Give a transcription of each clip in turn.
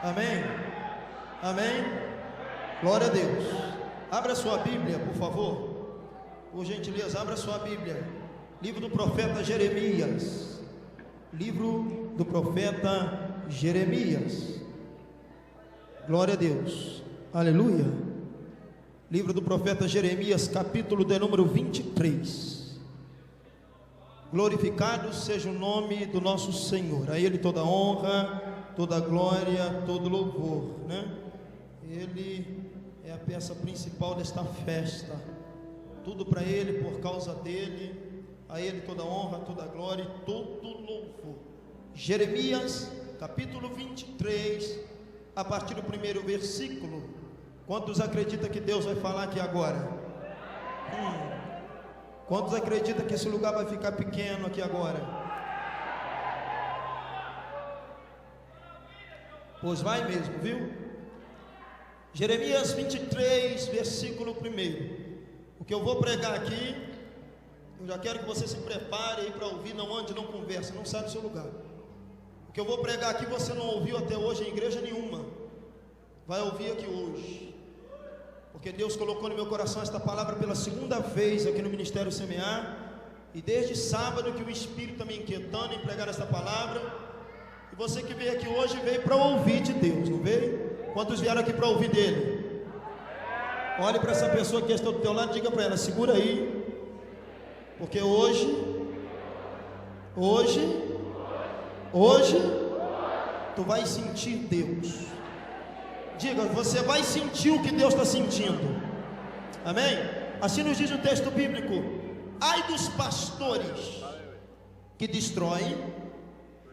Amém? Amém? Glória a Deus. Abra sua Bíblia, por favor. Por gentileza, abra sua Bíblia. Livro do profeta Jeremias. Livro do profeta Jeremias. Glória a Deus. Aleluia. Livro do profeta Jeremias, capítulo de número 23. Glorificado seja o nome do nosso Senhor. A Ele toda honra, toda glória, todo louvor, né? Ele é a peça principal desta festa. Tudo para Ele, por causa dEle. A Ele toda honra, toda glória e todo louvor. Jeremias, capítulo 23, a partir do primeiro versículo. Quantos acreditam que Deus vai falar aqui agora? Quantos acreditam que esse lugar vai ficar pequeno aqui agora? Pois vai mesmo, viu? Jeremias 23, versículo 1. O que eu vou pregar aqui, eu já quero que você se prepare aí para ouvir. Não ande, não converse, não sai do seu lugar. O que eu vou pregar aqui você não ouviu até hoje em igreja nenhuma. Vai ouvir aqui hoje. Porque Deus colocou no meu coração esta palavra pela segunda vez aqui no Ministério Semear. E desde sábado que o Espírito está me inquietando em pregar esta palavra. E você que veio aqui hoje veio para ouvir de Deus, não veio? Quantos vieram aqui para ouvir dele? Olhe para essa pessoa que está do teu lado e diga para ela: segura aí. Porque hoje, tu vai sentir Deus. Diga, você vai sentir o que Deus está sentindo. Amém? Assim nos diz o texto bíblico: ai dos pastores que destroem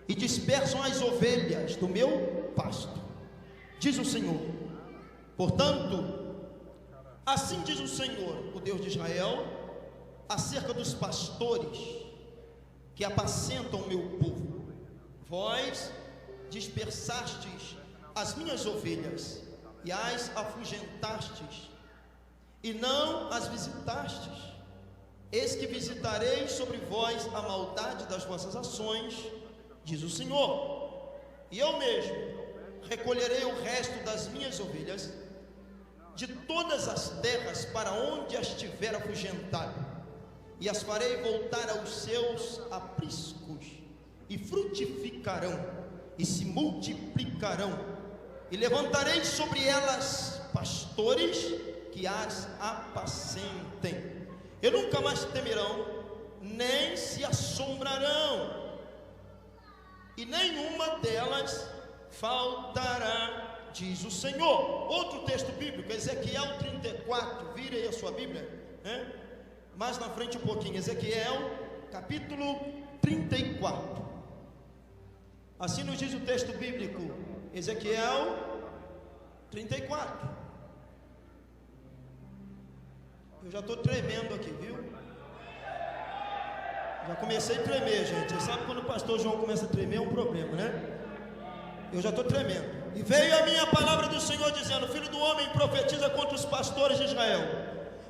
e dispersam as ovelhas do meu pasto, diz o Senhor. Portanto, assim diz o Senhor, o Deus de Israel, acerca dos pastores que apacentam o meu povo: vós dispersastes as minhas ovelhas e as afugentastes, e não as visitastes. Eis que visitarei sobre vós a maldade das vossas ações, diz o Senhor, e eu mesmo recolherei o resto das minhas ovelhas de todas as terras para onde as tiver afugentado, e as farei voltar aos seus apriscos, e frutificarão, e se multiplicarão, e levantarei sobre elas pastores que as apacentem, e nunca mais temerão, nem se assombrarão, e nenhuma delas faltará, diz o Senhor. Outro texto bíblico, Ezequiel 34, vire aí a sua Bíblia, né? Mais na frente um pouquinho, Ezequiel capítulo 34. Assim nos diz o texto bíblico, Ezequiel 34. Eu já estou tremendo aqui, viu? Já comecei a tremer, gente. Você sabe quando o pastor João começa a tremer é um problema, né? Eu já estou tremendo. E veio a minha palavra do Senhor dizendo: filho do homem, profetiza contra os pastores de Israel.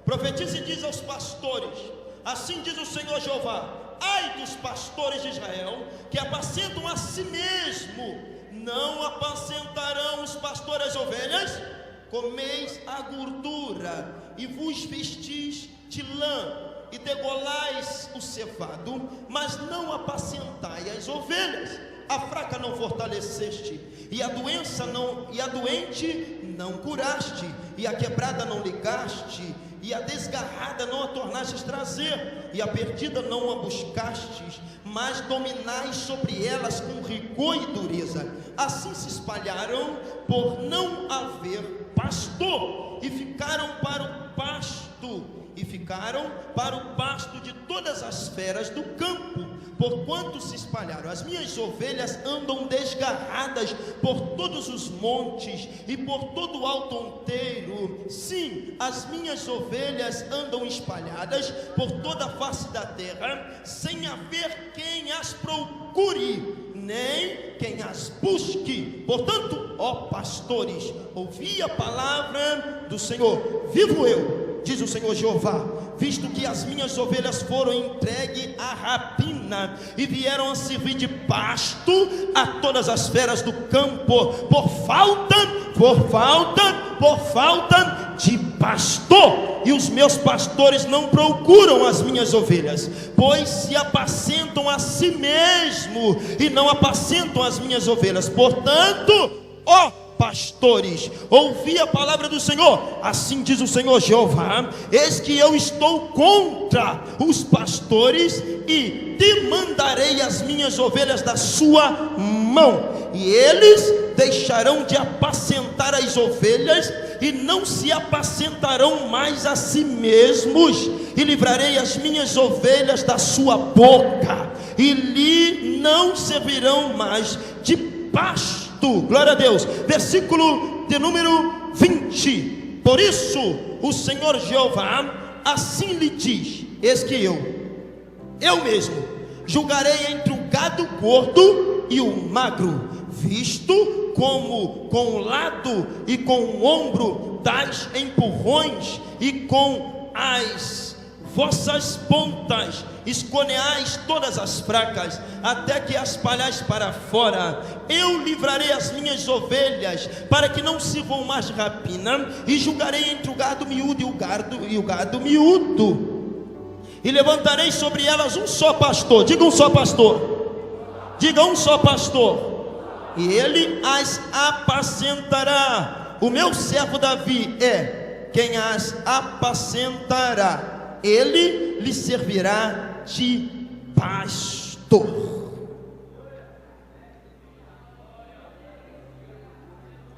Profetiza e diz aos pastores: assim diz o Senhor Jeová: ai dos pastores de Israel, que apacentam a si mesmo, não apacentarão os pastores as ovelhas? Comeis a gordura e vos vestis de lã, e degolais o cevado, mas não apacentai as ovelhas. A fraca não fortaleceste, e a doente não curaste, e a quebrada não ligaste, e a desgarrada não a tornastes trazer, e a perdida não a buscastes, mas dominais sobre elas com rigor e dureza. Assim se espalharam por não haver pastor, e ficaram para o pasto de todas as feras do campo. Porquanto se espalharam, as minhas ovelhas andam desgarradas por todos os montes e por todo o alto onteiro. Sim, as minhas ovelhas andam espalhadas por toda a face da terra, sem haver quem as procure, nem quem as busque. Portanto, ó pastores, ouvi a palavra do Senhor. Vivo eu, diz o Senhor Jeová, visto que as minhas ovelhas foram entregues à rapina e vieram a servir de pasto a todas as feras do campo, por falta de pastor, e os meus pastores não procuram as minhas ovelhas, pois se apacentam a si mesmo e não apacentam as minhas ovelhas. Portanto, ó pastores, ouvi a palavra do Senhor, assim diz o Senhor Jeová, eis que eu estou contra os pastores e demandarei as minhas ovelhas da sua mão, e eles deixarão de apacentar as ovelhas e não se apacentarão mais a si mesmos, e livrarei as minhas ovelhas da sua boca, e lhe não servirão mais de pasto. Glória a Deus. Versículo de número 20. Por isso o Senhor Jeová assim lhe diz: eis que eu mesmo julgarei entre o gado gordo e o magro, visto como com o lado e com o ombro dais empurrões, e com as vossas pontas esconeais todas as fracas, até que as espalhais para fora. Eu livrarei as minhas ovelhas, para que não sirvam mais de rapina, e julgarei entre o gado miúdo e o gado miúdo, e levantarei sobre elas um só pastor. Diga um só pastor. Diga um só pastor, e ele as apacentará. O meu servo Davi é quem as apacentará. Ele lhe servirá de pastor.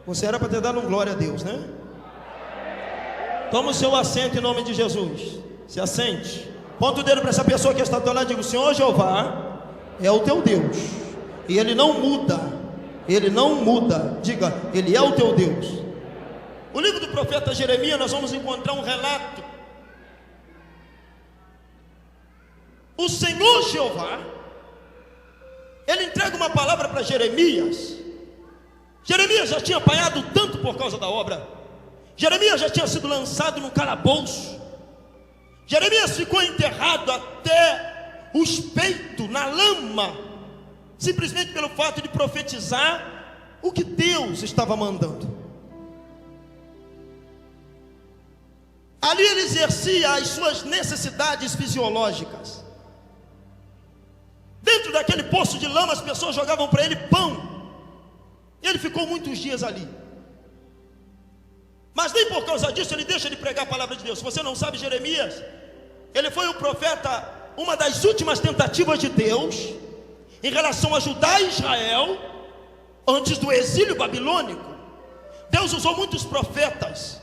Você era para ter dado um glória a Deus, né? Toma o seu assento em nome de Jesus. Se assente. Ponta o dedo para essa pessoa que está do teu lado e diga: o Senhor Jeová é o teu Deus, e Ele não muda. Ele não muda. Diga: Ele é o teu Deus. O livro do profeta Jeremias, nós vamos encontrar um relato. O Senhor Jeová, Ele entrega uma palavra para Jeremias. Jeremias já tinha apanhado tanto por causa da obra. Jeremias já tinha sido lançado no calabouço. Jeremias ficou enterrado até os peitos na lama, simplesmente pelo fato de profetizar o que Deus estava mandando. Ali ele exercia as suas necessidades fisiológicas. Dentro daquele poço de lama, as pessoas jogavam para ele pão. E ele ficou muitos dias ali. Mas nem por causa disso ele deixa de pregar a palavra de Deus. Se você não sabe, Jeremias, ele foi o profeta, uma das últimas tentativas de Deus em relação a Judá e Israel, antes do exílio babilônico. Deus usou muitos profetas,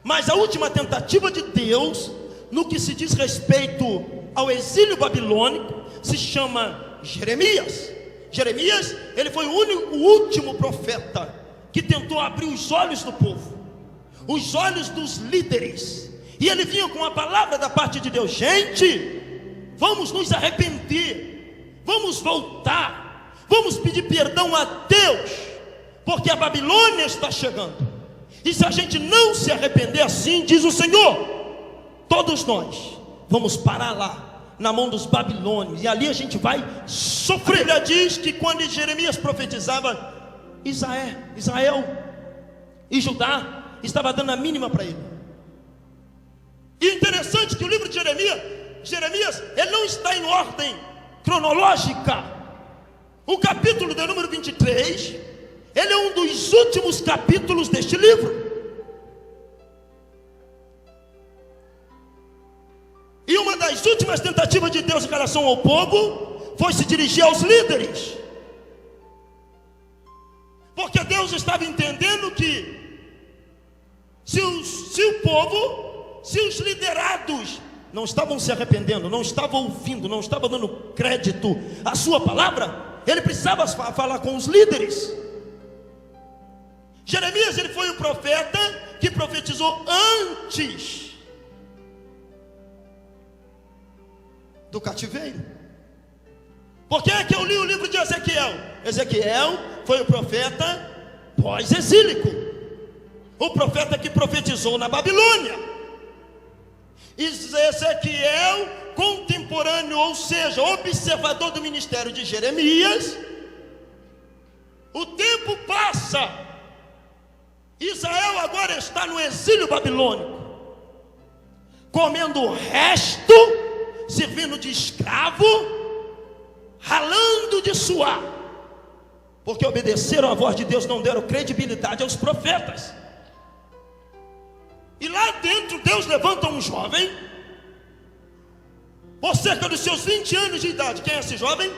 mas a última tentativa de Deus, no que se diz respeito ao exílio babilônico, se chama Jeremias. Jeremias, ele foi o último profeta que tentou abrir os olhos do povo, os olhos dos líderes, e ele vinha com a palavra da parte de Deus: gente, vamos nos arrepender, vamos voltar, vamos pedir perdão a Deus, porque a Babilônia está chegando, e se a gente não se arrepender, assim diz o Senhor, todos nós vamos parar lá na mão dos babilônios, e ali a gente vai sofrer. A Bíblia diz que quando Jeremias profetizava, Israel e Judá estava dando a mínima para ele. E interessante que o livro de Jeremias, ele não está em ordem cronológica. O capítulo de número 23, ele é um dos últimos capítulos deste livro. E uma das últimas tentativas de Deus em relação ao povo foi se dirigir aos líderes, porque Deus estava entendendo que se o povo, se os liderados não estavam se arrependendo, não estavam ouvindo, não estavam dando crédito à sua palavra, ele precisava falar com os líderes. Jeremias, ele foi o profeta que profetizou antes do cativeiro. Por que é que eu li o livro de Ezequiel? Ezequiel foi o profeta pós-exílico, o profeta que profetizou na Babilônia. Ezequiel, contemporâneo, ou seja, observador do ministério de Jeremias. O tempo passa, Israel agora está no exílio babilônico, comendo o resto, servindo de escravo, ralando de suar, porque obedeceram à voz de Deus, não deram credibilidade aos profetas. E lá dentro Deus levanta um jovem, por cerca dos seus 20 anos de idade. Quem é esse jovem?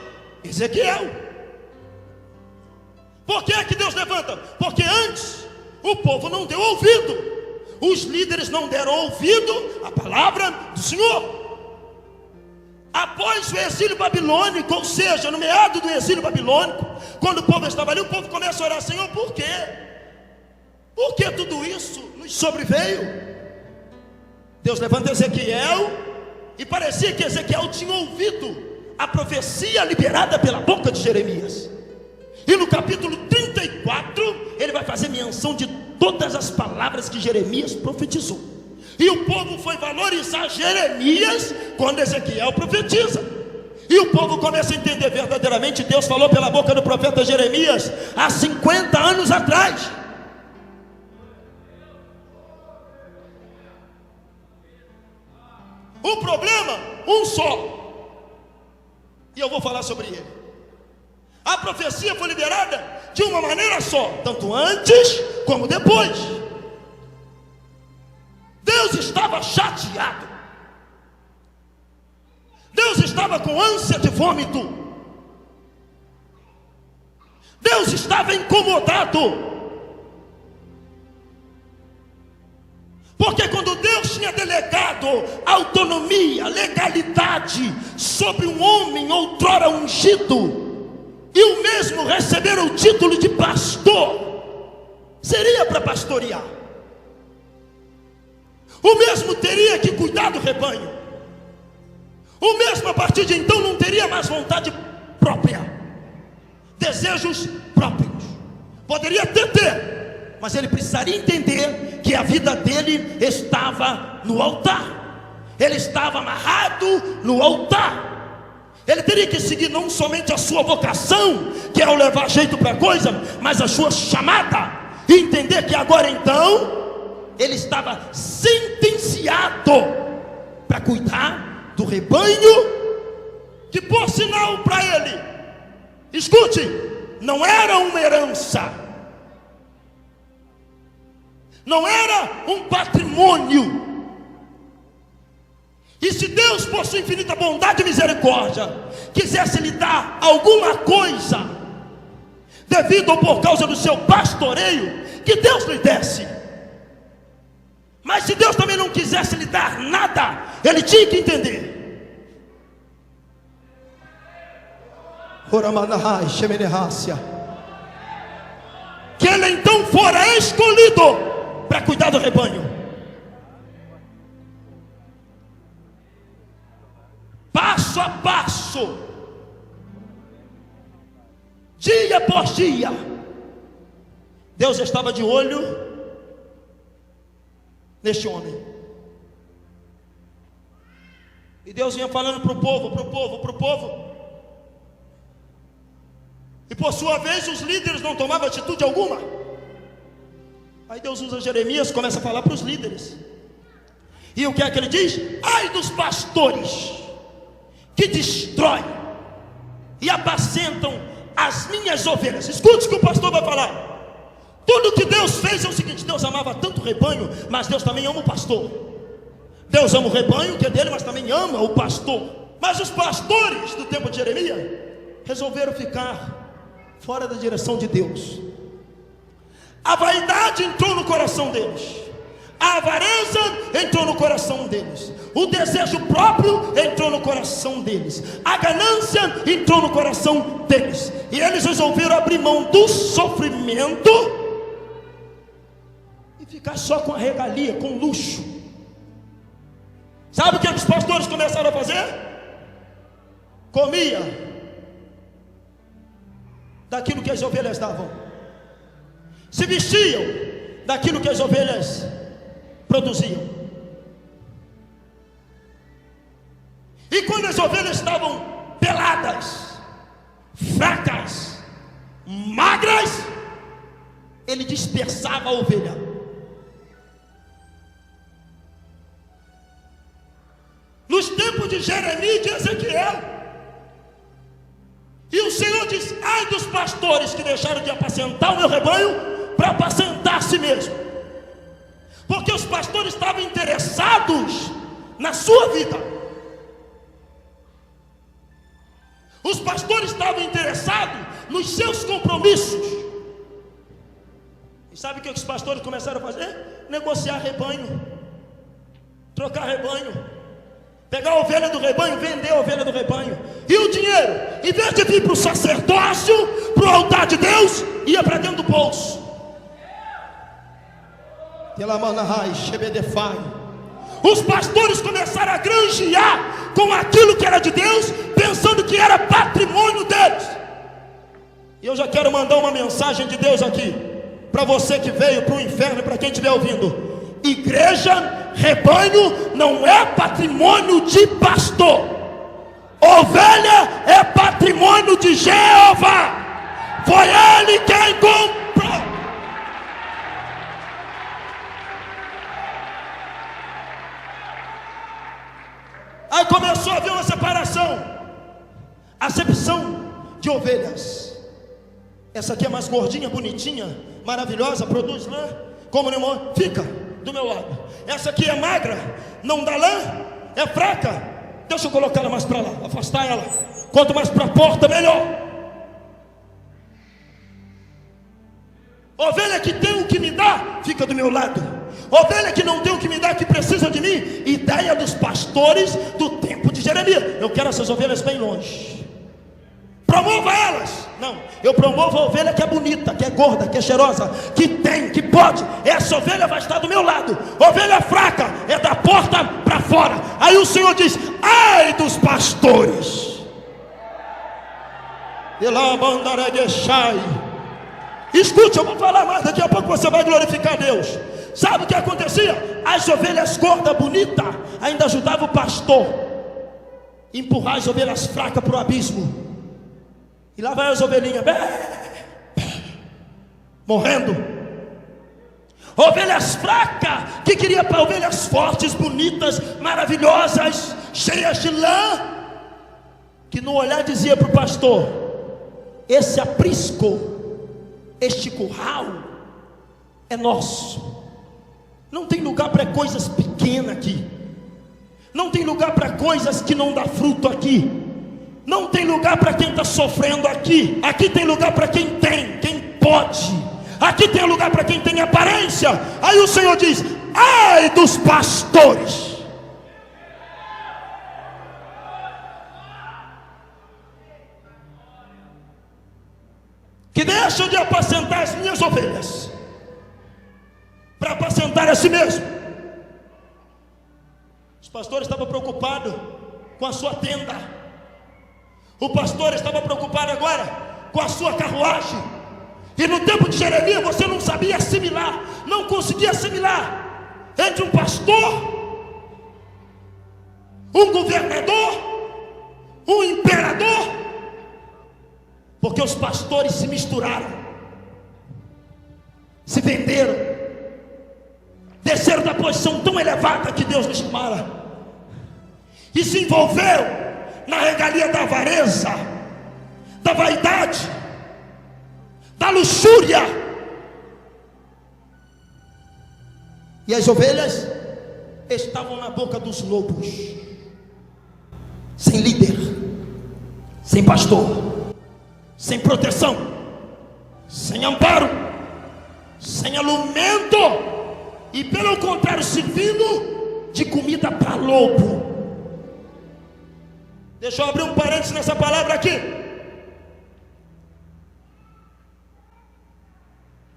Ezequiel. Por que é que Deus levanta? Porque antes o povo não deu ouvido, os líderes não deram ouvido à palavra do Senhor. Após o exílio babilônico, ou seja, no meado do exílio babilônico, quando o povo estava ali, o povo começa a orar: Senhor, por quê? Por que tudo isso nos sobreveio? Deus levanta Ezequiel, e parecia que Ezequiel tinha ouvido a profecia liberada pela boca de Jeremias. E no capítulo 34, ele vai fazer menção de todas as palavras que Jeremias profetizou. E o povo foi valorizar Jeremias quando Ezequiel profetiza. E o povo começa a entender verdadeiramente: Deus falou pela boca do profeta Jeremias há 50 anos atrás. O problema, um só, e eu vou falar sobre ele. A profecia foi liberada de uma maneira só, tanto antes como depois. Deus estava chateado, Deus estava com ânsia de vômito, Deus estava incomodado. Porque quando Deus tinha delegado autonomia, legalidade sobre um homem outrora ungido, e o mesmo receber o título de pastor, seria para pastorear, o mesmo teria que cuidar do rebanho, o mesmo a partir de então não teria mais vontade própria, desejos próprios. Poderia ter, mas ele precisaria entender que a vida dele estava no altar, ele estava amarrado no altar. Ele teria que seguir não somente a sua vocação, que é o levar jeito para a coisa, mas a sua chamada, e entender que agora então ele estava sentenciado para cuidar do rebanho, que por sinal para ele, escute, não era uma herança, não era um patrimônio. E se Deus, por sua infinita bondade e misericórdia, quisesse lhe dar alguma coisa, devido ou por causa do seu pastoreio, que Deus lhe desse. Mas se Deus também não quisesse lhe dar nada, ele tinha que entender que ele então fora escolhido para cuidar do rebanho. Passo a passo, dia por dia, Deus estava de olho neste homem. E Deus vinha falando para o povo. E por sua vez os líderes não tomavam atitude alguma. Aí Deus usa Jeremias, começa a falar para os líderes. E o que é que ele diz? Ai dos pastores que destroem e apacentam as minhas ovelhas. Escute o que o pastor vai falar. Tudo que Deus fez é o seguinte: Deus amava tanto o rebanho, mas Deus também ama o pastor. Deus ama o rebanho que é dele, mas também ama o pastor. Mas os pastores do tempo de Jeremias resolveram ficar fora da direção de Deus. A vaidade entrou no coração deles, a avareza entrou no coração deles, o desejo próprio entrou no coração deles, a ganância entrou no coração deles, e eles resolveram abrir mão do sofrimento e ficar só com a regalia, com o luxo. Sabe o que os pastores começaram a fazer? Comia daquilo que as ovelhas davam, se vestiam daquilo que as ovelhas produziam. E quando as ovelhas estavam peladas, fracas, magras, ele dispersava a ovelha. Nos tempos de Jeremias e de Ezequiel. E o Senhor diz: ai dos pastores que deixaram de apacentar o meu rebanho para apacentar a si mesmo. Porque os pastores estavam interessados na sua vida. Os pastores estavam interessados nos seus compromissos. E sabe o que os pastores começaram a fazer? Negociar rebanho, trocar rebanho, pegar a ovelha do rebanho, vender a ovelha do rebanho. E o dinheiro, em vez de vir para o sacerdócio, para o altar de Deus, ia para dentro do bolso. Os pastores começaram a granjear com aquilo que era de Deus, pensando que era patrimônio deles. E eu já quero mandar uma mensagem de Deus aqui, para você que veio para o inferno e para quem estiver ouvindo. Igreja, rebanho não é patrimônio de pastor. Ovelha é patrimônio de Jeová. Foi ele quem comprou. Aí começou a haver uma separação, acepção de ovelhas. Essa aqui é mais gordinha, bonitinha, maravilhosa, produz lã, como limão, fica do meu lado. Essa aqui é magra, não dá lã, é fraca, deixa eu colocar ela mais para lá, afastar ela. Quanto mais para a porta, melhor. Ovelha que tem o que me dá, fica do meu lado. Ovelha que não tem o que me dá, que precisa de mim. Ideia dos pastores do tempo de Jeremias: eu quero essas ovelhas bem longe. Promova elas. Não, eu promovo a ovelha que é bonita, que é gorda, que é cheirosa, que tem, que pode. Essa ovelha vai estar do meu lado. Ovelha fraca é da porta para fora. Aí o Senhor diz: ai dos pastores. Escute, eu vou falar mais, daqui a pouco você vai glorificar a Deus. Sabe o que acontecia? As ovelhas gordas, bonitas, ainda ajudavam o pastor a empurrar as ovelhas fracas para o abismo. E lá vai as ovelhinhas morrendo. Ovelhas fracas que queria para ovelhas fortes, bonitas, maravilhosas, cheias de lã, que no olhar dizia para o pastor: esse aprisco, este curral é nosso. Não tem lugar para coisas pequenas aqui. Não tem lugar para coisas que não dá fruto aqui. Não tem lugar para quem está sofrendo aqui. Aqui tem lugar para quem tem, quem pode. Aqui tem lugar para quem tem aparência. Aí o Senhor diz: ai dos pastores que deixam de apacentar as minhas ovelhas para apacentar a si mesmo. Os pastores estavam preocupados com a sua tenda. O pastor estava preocupado agora com a sua carruagem. E no tempo de Jeremias você não sabia assimilar, não conseguia assimilar entre um pastor, um governador, um imperador, porque os pastores se misturaram, se venderam, desceram da posição tão elevada que Deus lhes chamara e se envolveram na regalia da avareza, da vaidade, da luxúria. E as ovelhas estavam na boca dos lobos, sem líder, sem pastor, sem proteção, sem amparo, sem alimento, e pelo contrário, servindo de comida para lobo. Deixa eu abrir um parênteses nessa palavra aqui.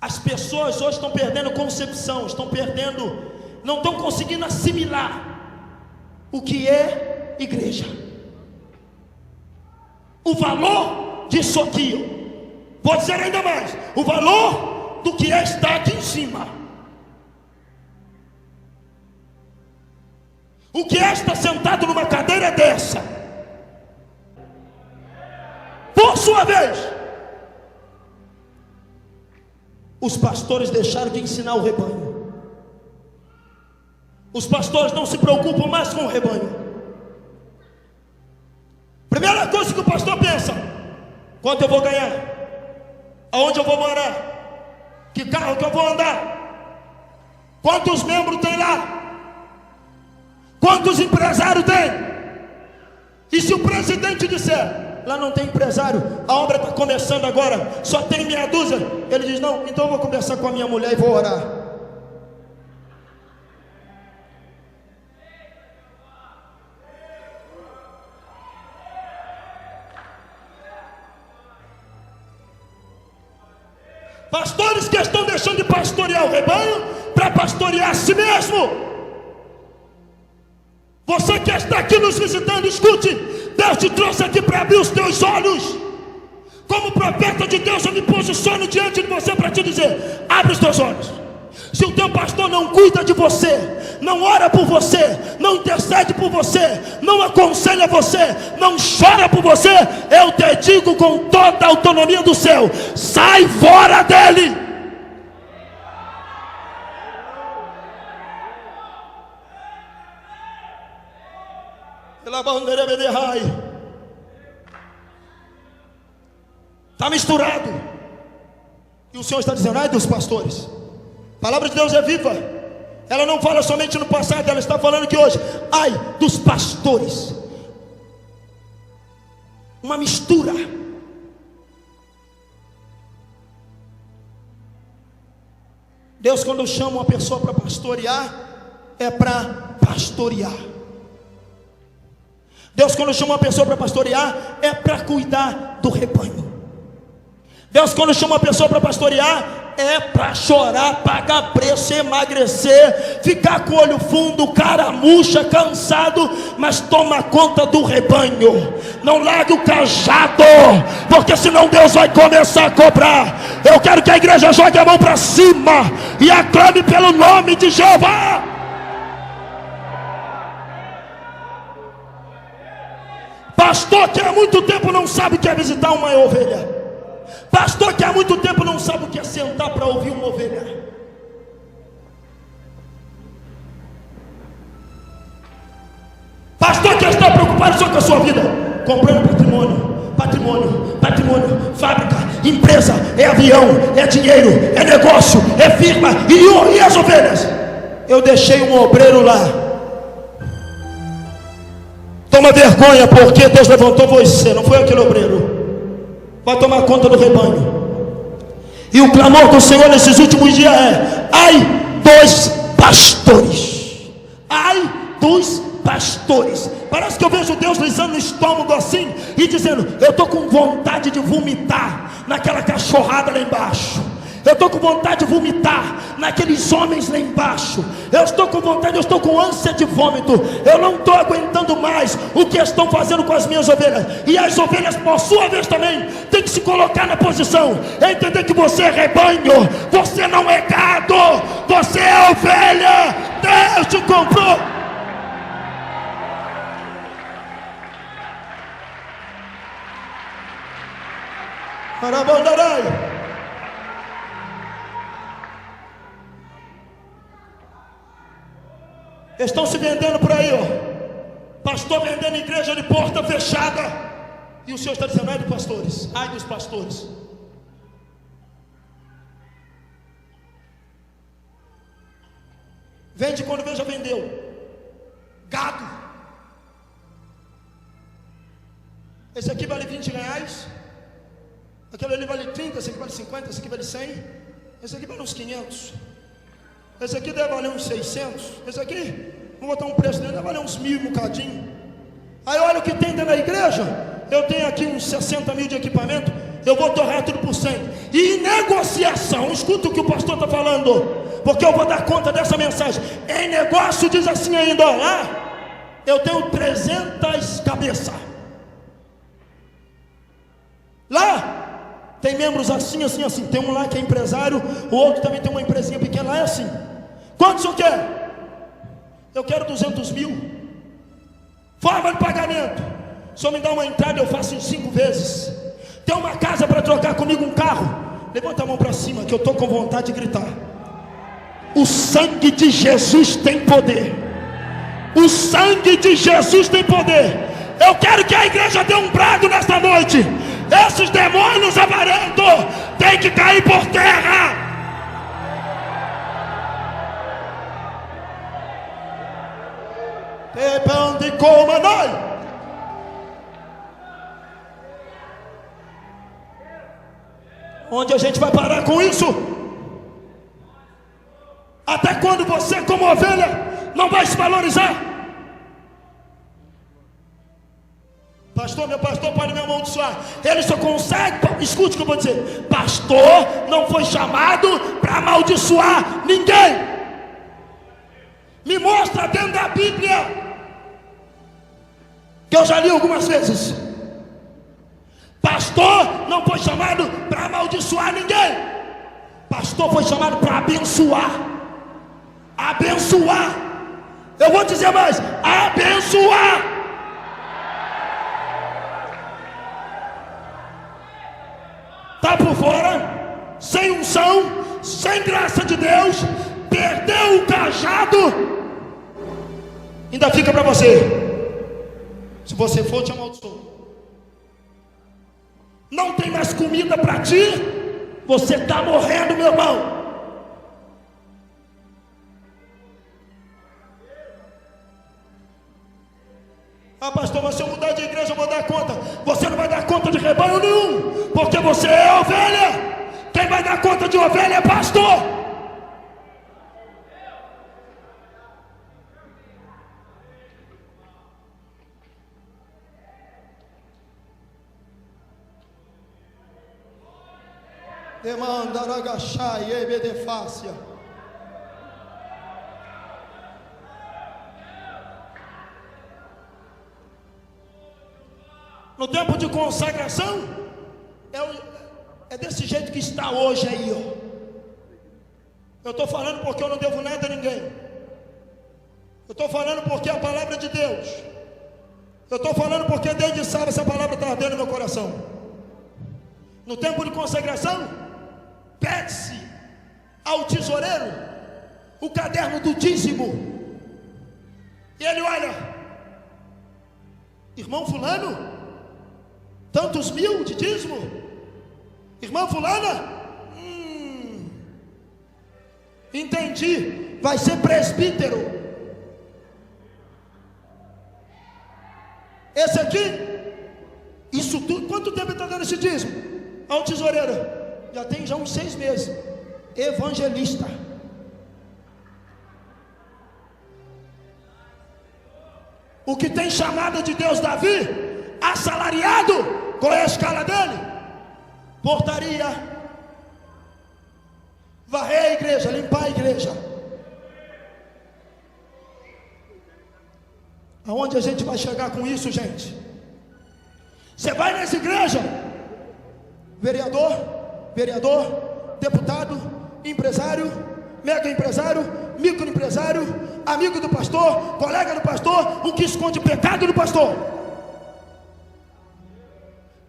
As pessoas hoje estão perdendo concepção, estão perdendo, não estão conseguindo assimilar o que é igreja, o valor disso aqui. Vou dizer ainda mais, o valor do que é estar aqui em cima. O que é estar sentado numa cadeira dessa? Por sua vez, os pastores deixaram de ensinar o rebanho. Os pastores não se preocupam mais com o rebanho. Primeira coisa que o pastor pensa: quanto eu vou ganhar? Aonde eu vou morar? Que carro que eu vou andar? Quantos membros tem lá? Quantos empresários tem? E se o presidente disser: lá não tem empresário, a obra está começando agora, só tem meia dúzia, ele diz: não, então eu vou conversar com a minha mulher e vou orar. Pastores que estão deixando de pastorear o rebanho para pastorear a si mesmo. Você que está aqui nos visitando, escute: Deus te trouxe aqui para abrir os teus olhos. Como profeta de Deus, eu me posiciono diante de você para te dizer: abre os teus olhos. Se o teu pastor não cuida de você, não ora por você, não intercede por você, não aconselha você, não chora por você, eu te digo com toda a autonomia do céu: sai fora dele. Pela bandeira Bederrai. Está misturado. E o Senhor está dizendo: ai dos pastores. A palavra de Deus é viva. Ela não fala somente no passado, ela está falando que hoje. Ai dos pastores. Uma mistura. Deus, quando chama uma pessoa para pastorear, é para pastorear. Deus, quando chama uma pessoa para pastorear, é para cuidar do rebanho. Deus, quando chama uma pessoa para pastorear, é para chorar, pagar preço, emagrecer, ficar com o olho fundo, cara murcha, cansado, mas toma conta do rebanho. Não largue o cajado, porque senão Deus vai começar a cobrar. Eu quero que a igreja jogue a mão para cima e aclame pelo nome de Jeová. Pastor que há muito tempo não sabe o que é visitar uma ovelha. Pastor que há muito tempo não sabe o que é sentar para ouvir uma ovelha. Pastor que está preocupado só com a sua vida, comprando patrimônio, fábrica, empresa, é avião, é dinheiro, é negócio, é firma, e as ovelhas? Eu deixei um obreiro lá. Toma vergonha, porque Deus levantou você, não foi aquele obreiro. Vai tomar conta do rebanho. E o clamor do Senhor nesses últimos dias é: ai dos pastores. Ai dos pastores. Parece que eu vejo Deus lisando o estômago assim e dizendo: eu estou com vontade de vomitar naquela cachorrada lá embaixo. Eu estou com vontade de vomitar naqueles homens lá embaixo. Eu estou com vontade, eu estou com ânsia de vômito. Eu não estou aguentando mais o que estão fazendo com as minhas ovelhas. E as ovelhas, por sua vez, também tem que se colocar na posição, entender que você é rebanho, você não é gado, você é ovelha. Deus te comprou. Arabandarai. Estão se vendendo por aí, ó. Pastor vendendo igreja de porta fechada. E o Senhor está dizendo: ai dos pastores, ai dos pastores. Vende quando vê, já vendeu. Gado. Esse aqui vale 20 reais. Aquele ali vale 30, esse aqui vale 50, esse aqui vale 100. Esse aqui vale uns 500. Esse aqui deve valer uns 600. Esse aqui, vamos botar um preço dele, deve valer uns 1.000 e um bocadinho. Aí olha o que tem dentro da igreja. Eu tenho aqui uns 60 mil de equipamento. Eu vou torrar tudo por 100. E em negociação, escuta o que o pastor está falando, porque eu vou dar conta dessa mensagem. Em negócio diz assim ainda: ó, lá eu tenho 300 cabeças. Lá tem membros assim, assim, assim. Tem um lá que é empresário, o outro também tem uma empresinha pequena, lá é assim. Quanto o senhor quer? Eu quero 200 mil. Forma de pagamento: o senhor me dá uma entrada, eu faço em 5 vezes. Tem uma casa para trocar comigo, um carro. Levanta a mão para cima que eu estou com vontade de gritar. O sangue de Jesus tem poder. O sangue de Jesus tem poder. Eu quero que a igreja dê um brado nesta noite. Esses demônios avarentos têm que cair por terra. Te comandai. Onde a gente vai parar com isso? Até quando você, como ovelha, não vai se valorizar? Pastor, meu pastor pode me amaldiçoar. Ele só consegue, escute o que eu vou dizer. Pastor não foi chamado para amaldiçoar ninguém. Me mostra dentro da Bíblia, que eu já li algumas vezes. Pastor não foi chamado para amaldiçoar ninguém. Pastor foi chamado para abençoar. Abençoar. Eu vou dizer mais: abençoar. Está por fora, sem unção, sem graça de Deus, perdeu o cajado, ainda fica para você. Se você for, te amaldiçoa. Não tem mais comida para ti, você está morrendo, meu irmão. Ah, pastor, mas se eu mudar de igreja eu vou dar conta. Você não vai dar conta de rebanho nenhum, porque você é ovelha. Quem vai dar conta de ovelha é pastor. Demanda agachar e ebedefácia. No tempo de consagração, é desse jeito que está hoje aí, ó. Eu estou falando porque eu não devo nada a ninguém. Eu estou falando porque é a palavra de Deus. Eu estou falando porque desde sábado essa palavra está ardendo no meu coração. No tempo de consagração, pede-se ao tesoureiro o caderno do dízimo. E ele olha: irmão fulano, tantos mil de dízimo. Irmã fulana, entendi, vai ser presbítero. Esse aqui, isso tudo, quanto tempo ele está dando esse dízimo? Ao tesoureiro, já tem uns 6 meses. Evangelista. O que tem chamada de Deus Davi, assalariado. Qual é a escala dele? Portaria, varrer a igreja, limpar a igreja. Aonde a gente vai chegar com isso, gente? Você vai nessa igreja, vereador, deputado, empresário, mega empresário, microempresário, amigo do pastor, colega do pastor, o que esconde pecado do pastor.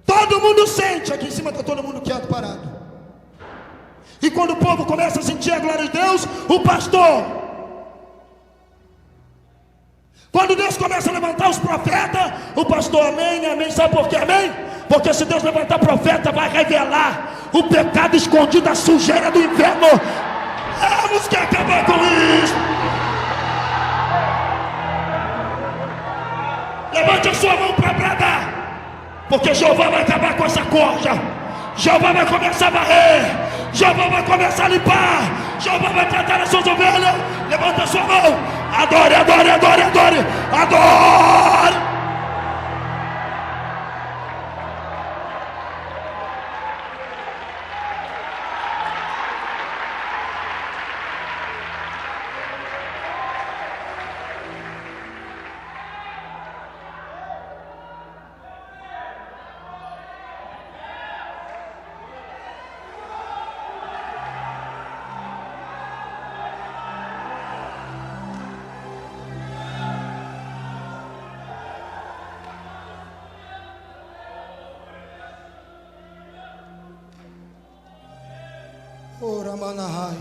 Todo mundo sente, aqui em cima está todo mundo quieto, parado. E quando o povo começa a sentir a glória de Deus, o pastor, quando Deus começa a levantar os profetas, o pastor, amém, amém. Sabe por quê, amém? Porque se Deus levantar profeta, vai revelar o pecado escondido, a sujeira do inferno. Temos que acabar com isso. Levante a sua mão para bradar, porque Jeová vai acabar com essa corja. Jeová vai começar a varrer. Jeová vai começar a limpar. Jeová vai tratar as suas ovelhas. Levanta a sua mão. Adore, adore, adore, adore. Adore. Ora manahai.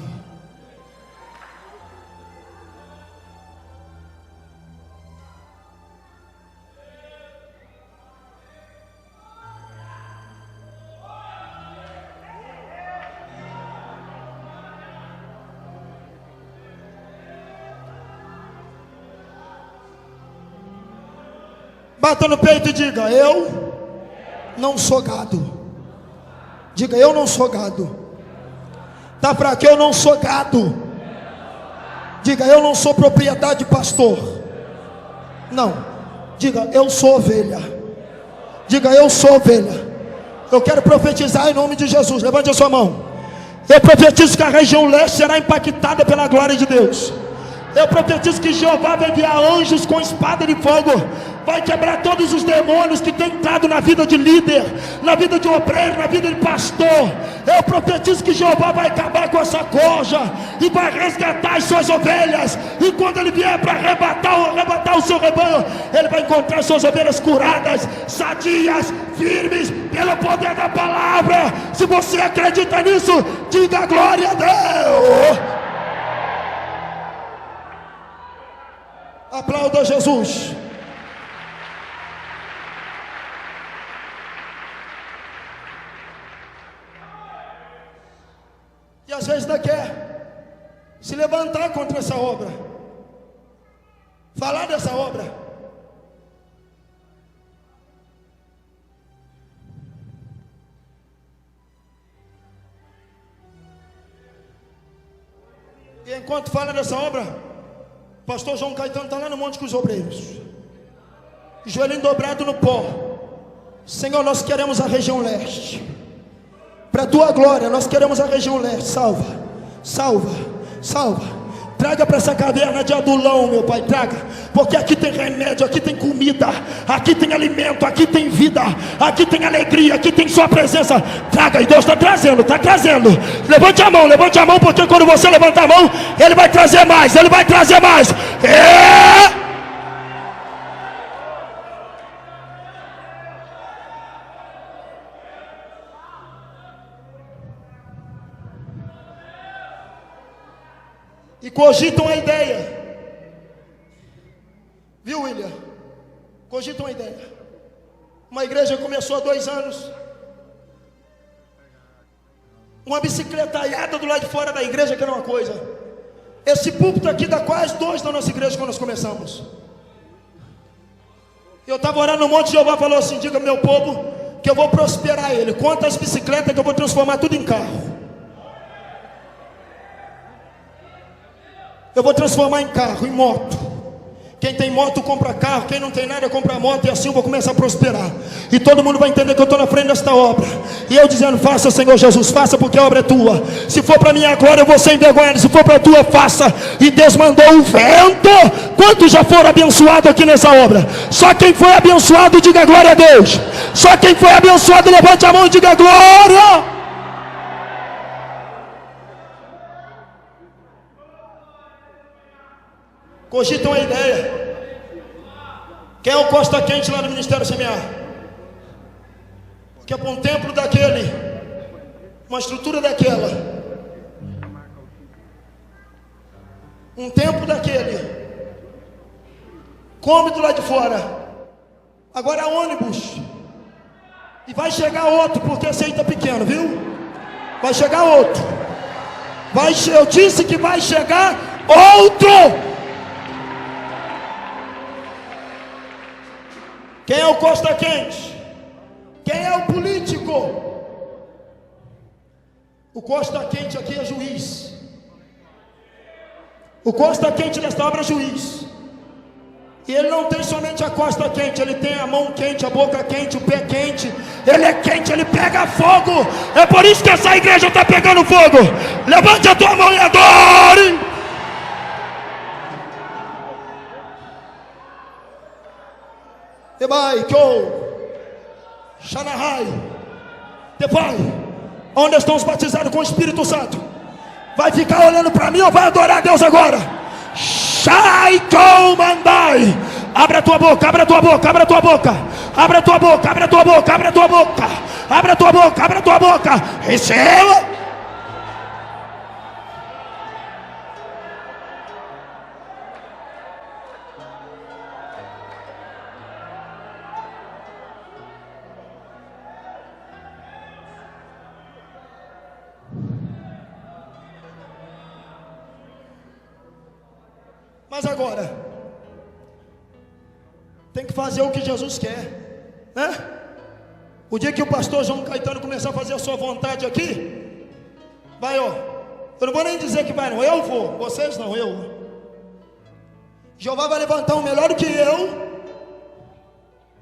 Bata no peito e diga: eu não sou gado. Diga: eu não sou gado. Tá fraco? Eu não sou gado. Diga: eu não sou propriedade de pastor. Não. Diga: eu sou ovelha. Diga: eu sou ovelha. Eu quero profetizar em nome de Jesus. Levante a sua mão. Eu profetizo que a região leste será impactada pela glória de Deus. Eu profetizo que Jeová vai enviar anjos com espada de fogo, vai quebrar todos os demônios que têm entrado na vida de líder, na vida de obreiro, na vida de pastor. Eu profetizo que Jeová vai acabar com essa corja e vai resgatar as suas ovelhas. E quando ele vier para arrebatar o seu rebanho, ele vai encontrar suas ovelhas curadas, sadias, firmes, pelo poder da palavra. Se você acredita nisso, diga glória a Deus. Aplauda Jesus. E às vezes ainda quer se levantar contra essa obra, falar dessa obra. E enquanto fala dessa obra, pastor João Caetano está lá no Monte com os obreiros, joelhinho dobrado no pó. Senhor, nós queremos a região leste, para a tua glória, nós queremos a região leste. Salva, salva, salva. Traga para essa caverna de Adulão, meu Pai, traga, porque aqui tem remédio, aqui tem comida, aqui tem alimento, aqui tem vida, aqui tem alegria, aqui tem sua presença. Traga, e Deus está trazendo, está trazendo. Levante a mão, porque quando você levantar a mão, Ele vai trazer mais, Ele vai trazer mais. E cogitam a ideia, viu, William? Cogitam a ideia. Uma igreja começou há 2 anos, uma bicicletaiada do lado de fora da igreja, que era uma coisa. Esse púlpito aqui dá quase 2 da nossa igreja quando nós começamos. Eu estava orando no monte, Jeová falou assim: diga meu povo que eu vou prosperar ele. Quantas bicicletas que eu vou transformar tudo em carro. Eu vou transformar em carro, em moto. Quem tem moto compra carro, quem não tem nada compra moto. E assim eu vou começar a prosperar. E todo mundo vai entender que eu estou na frente desta obra. E eu dizendo: faça, Senhor Jesus, faça, porque a obra é tua. Se for para minha glória eu vou ser envergonhado, se for para a tua, faça. E Deus mandou o vento. Quantos já foram abençoados aqui nessa obra? Só quem foi abençoado diga glória a Deus. Só quem foi abençoado levante a mão e diga glória. Cogitam a ideia. Quem é o Costa Quente lá no Ministério Semear? Que é para um templo daquele, uma estrutura daquela, um templo daquele, come do lado de fora. Agora é ônibus. E vai chegar outro, porque esse aí está pequeno, viu? Vai chegar outro. Eu disse que vai chegar outro. Quem é o Costa Quente? Quem é o político? O Costa Quente aqui é juiz. O Costa Quente nesta obra é juiz. E ele não tem somente a costa quente, ele tem a mão quente, a boca quente, o pé quente. Ele é quente, ele pega fogo. É por isso que essa igreja está pegando fogo. Levante a tua mão e adore. Debai, Shanahai, Debai, onde estão os batizados com o Espírito Santo? Vai ficar olhando para mim ou vai adorar a Deus agora? Shai Mandai. Abre a tua boca, abre a tua boca, abre a tua boca, abre a tua boca, abre a tua boca, abre a tua boca, abre a tua boca, abre a tua boca. Receba. Mas agora, tem que fazer o que Jesus quer, né? O dia que o pastor João Caetano começar a fazer a sua vontade aqui, vai, ó. Eu não vou nem dizer que vai, não. Eu vou, vocês não, eu. Jeová vai levantar um melhor do que eu.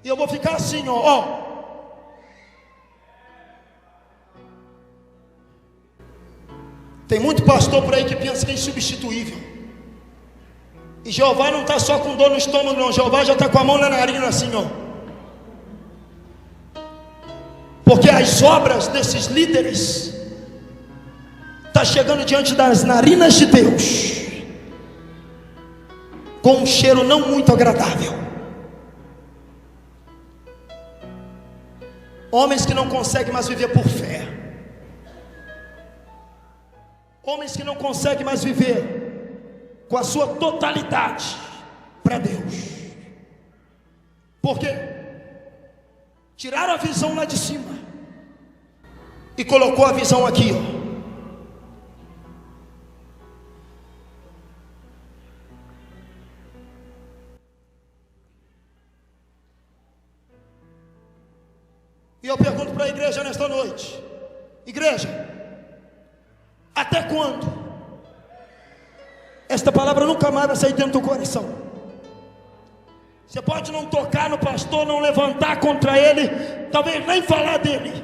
E eu vou ficar assim, ó. Tem muito pastor por aí que pensa que é insubstituível. E Jeová não está só com dor no estômago, não. Jeová já está com a mão na narina assim, ó. Porque as obras desses líderes estão chegando diante das narinas de Deus com um cheiro não muito agradável. Homens que não conseguem mais viver por fé. Homens que não conseguem mais viver com a sua totalidade para Deus. Por quê? Tiraram a visão lá de cima e colocou a visão aqui, ó. E eu pergunto para a igreja nesta noite: igreja, até quando? Esta palavra nunca mais vai sair dentro do coração. Você pode não tocar no pastor, não levantar contra ele, talvez nem falar dele,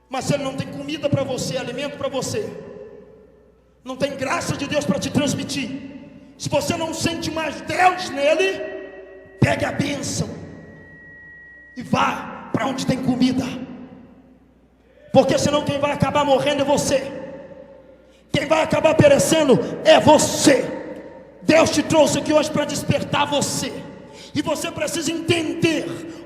mas se ele não tem comida para você, alimento para você, não tem graça de Deus para te transmitir, se você não sente mais Deus nele, pegue a bênção e vá para onde tem comida, porque senão quem vai acabar morrendo é você, quem vai acabar perecendo é você. Deus te trouxe aqui hoje para despertar você, e você precisa entender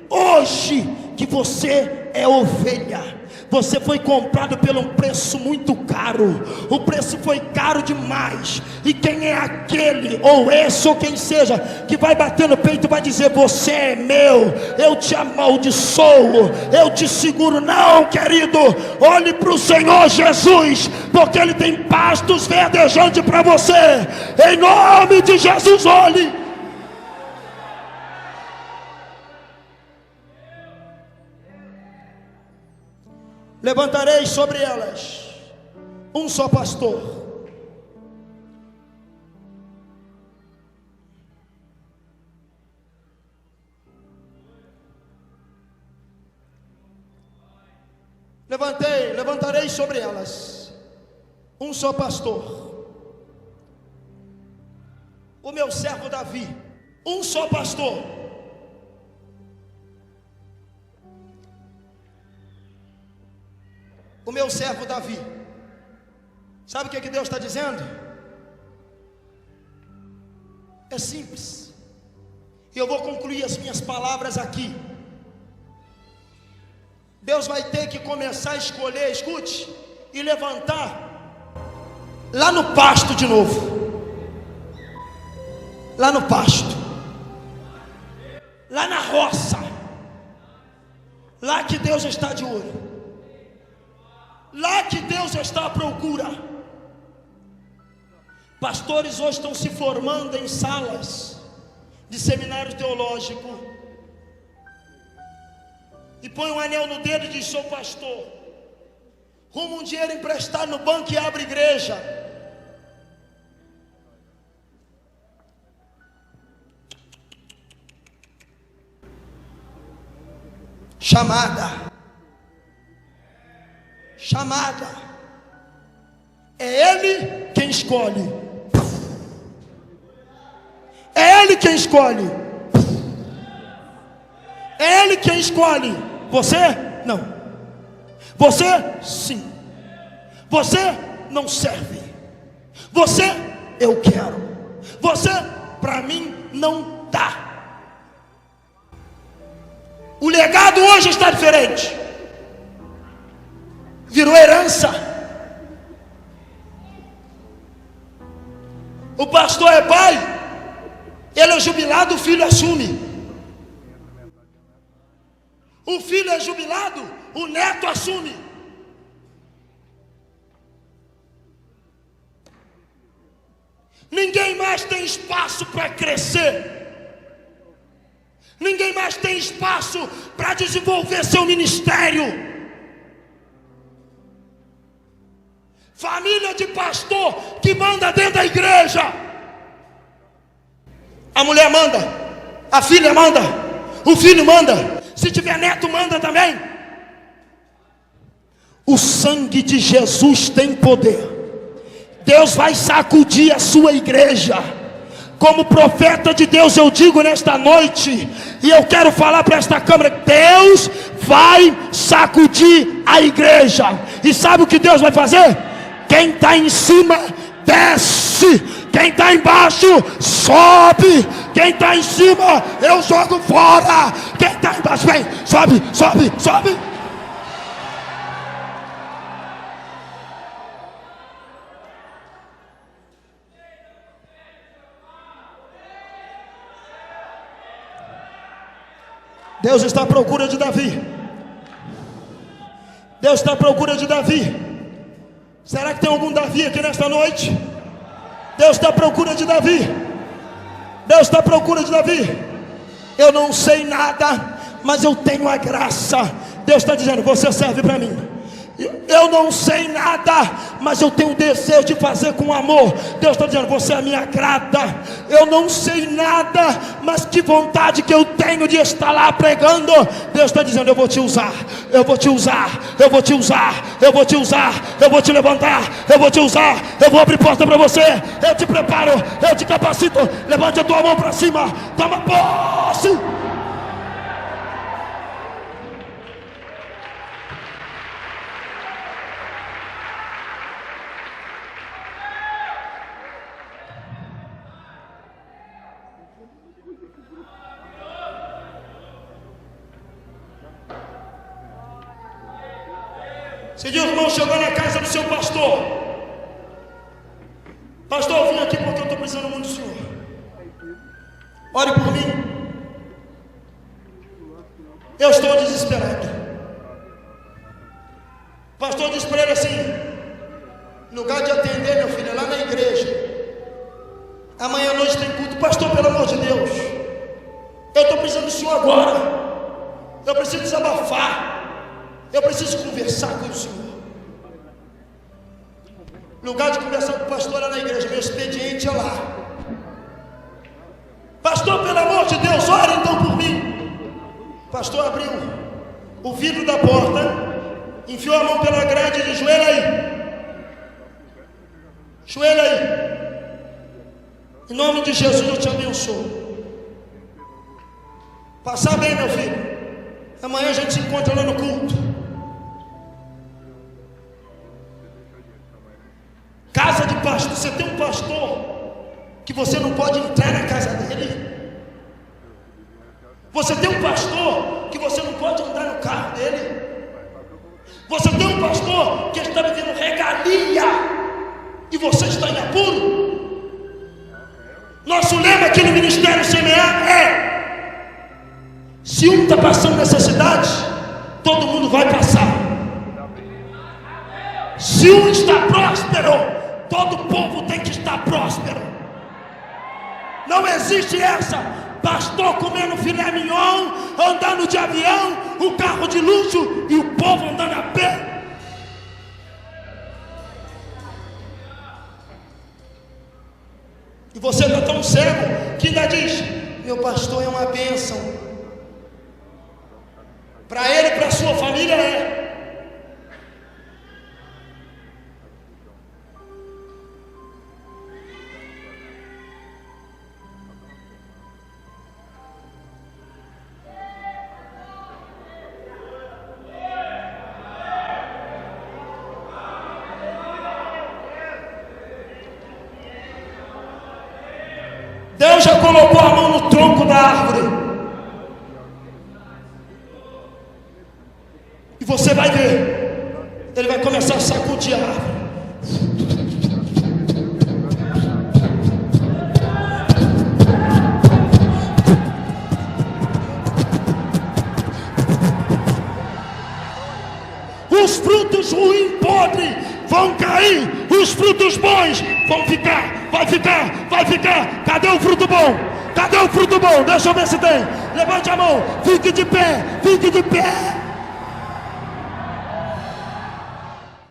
hoje que você é ovelha. Você foi comprado pelo um preço muito caro. O preço foi caro demais. E quem é aquele, ou esse, ou quem seja, que vai bater no peito e vai dizer: você é meu, eu te amaldiçoo, eu te seguro? Não, querido, olhe para o Senhor Jesus, porque Ele tem pastos verdejantes para você. Em nome de Jesus, olhe. Levantarei sobre elas um só pastor. Levantarei sobre elas um só pastor. O meu servo Davi, um só pastor. O meu servo Davi. Sabe o que Deus está dizendo? É simples. E eu vou concluir as minhas palavras aqui. Deus vai ter que começar a escolher, escute, e levantar lá no pasto de novo. Lá no pasto. Lá na roça. Lá que Deus está de olho. Lá que Deus está à procura. Pastores hoje estão se formando em salas de seminário teológico e põe um anel no dedo e diz: sou pastor. Ruma um dinheiro emprestado no banco e abre igreja. Chamada. É Ele quem escolhe. É Ele quem escolhe. É Ele quem escolhe. Você não. Você sim. Você não serve. Você eu quero. Você para mim não dá. O legado hoje está diferente. Virou herança. O pastor é pai, ele é jubilado, o filho assume. O filho é jubilado, o neto assume. Ninguém mais tem espaço para crescer. Ninguém mais tem espaço para desenvolver seu ministério. Família de pastor que manda dentro da igreja. A mulher manda, a filha manda, o filho manda, se tiver neto manda também. O sangue de Jesus tem poder. Deus vai sacudir a sua igreja. Como profeta de Deus eu digo nesta noite, e eu quero falar para esta câmara: Deus vai sacudir a igreja. E sabe o que Deus vai fazer? Quem está em cima desce, quem está embaixo sobe, quem está em cima eu jogo fora, quem está embaixo vem, sobe, sobe, sobe. Deus está à procura de Davi. Deus está à procura de Davi. Será que tem algum Davi aqui nesta noite? Deus está à procura de Davi. Deus está à procura de Davi. Eu não sei nada, mas eu tenho a graça. Deus está dizendo: você serve para mim. Eu não sei nada, mas eu tenho desejo de fazer com amor. Deus está dizendo: você me agrada. Eu não sei nada, mas que vontade que eu tenho de estar lá pregando. Deus está dizendo: eu vou te usar, eu vou te usar, eu vou te usar, eu vou te usar, eu vou te levantar, eu vou te usar, eu vou abrir porta para você, eu te preparo, eu te capacito. Levante a tua mão para cima, toma posse. Se diz, irmão, chegou na casa do seu pastor: pastor, eu vim aqui porque eu estou precisando muito do senhor. Ore por mim. Eu estou desesperado. Pastor disse para ele assim: no lugar de atender, meu filho, é lá na igreja. Amanhã à noite tem culto. Pastor, pelo amor de Deus, eu estou precisando do senhor agora. Eu preciso desabafar. Eu preciso conversar com o senhor. No lugar de conversar com o pastor lá na igreja, meu expediente é lá. Pastor, pelo amor de Deus, ore então por mim. O pastor abriu o vidro da porta, enfiou a mão pela grade e disse: joelha aí. Joelha aí. Em nome de Jesus eu te abençoo. Passar bem, meu filho. Amanhã a gente se encontra lá no culto. Casa de pastor. Você tem um pastor que você não pode entrar na casa dele? Você tem um pastor que você não pode andar no carro dele? Você tem um pastor que está vivendo regalia e você está em apuro? Nosso lema aqui no Ministério Semear é: se um está passando necessidade, todo mundo vai passar. Se um está próspero, todo o povo tem que estar próspero. Não existe essa: pastor comendo filé mignon, andando de avião, um carro de luxo e o povo andando a pé. E você está tão cego que ainda diz: meu pastor é uma bênção. Para ele e para a sua família é. Deus já colocou a mão no tronco da árvore. E você vai ver. Ele vai começar a sacudir a árvore. O Os frutos ruins, podres, vão cair. Os frutos bons vão ficar. Vai ficar. Cadê o fruto bom? Cadê o fruto bom? Deixa eu ver se tem. Levante a mão. Fique de pé.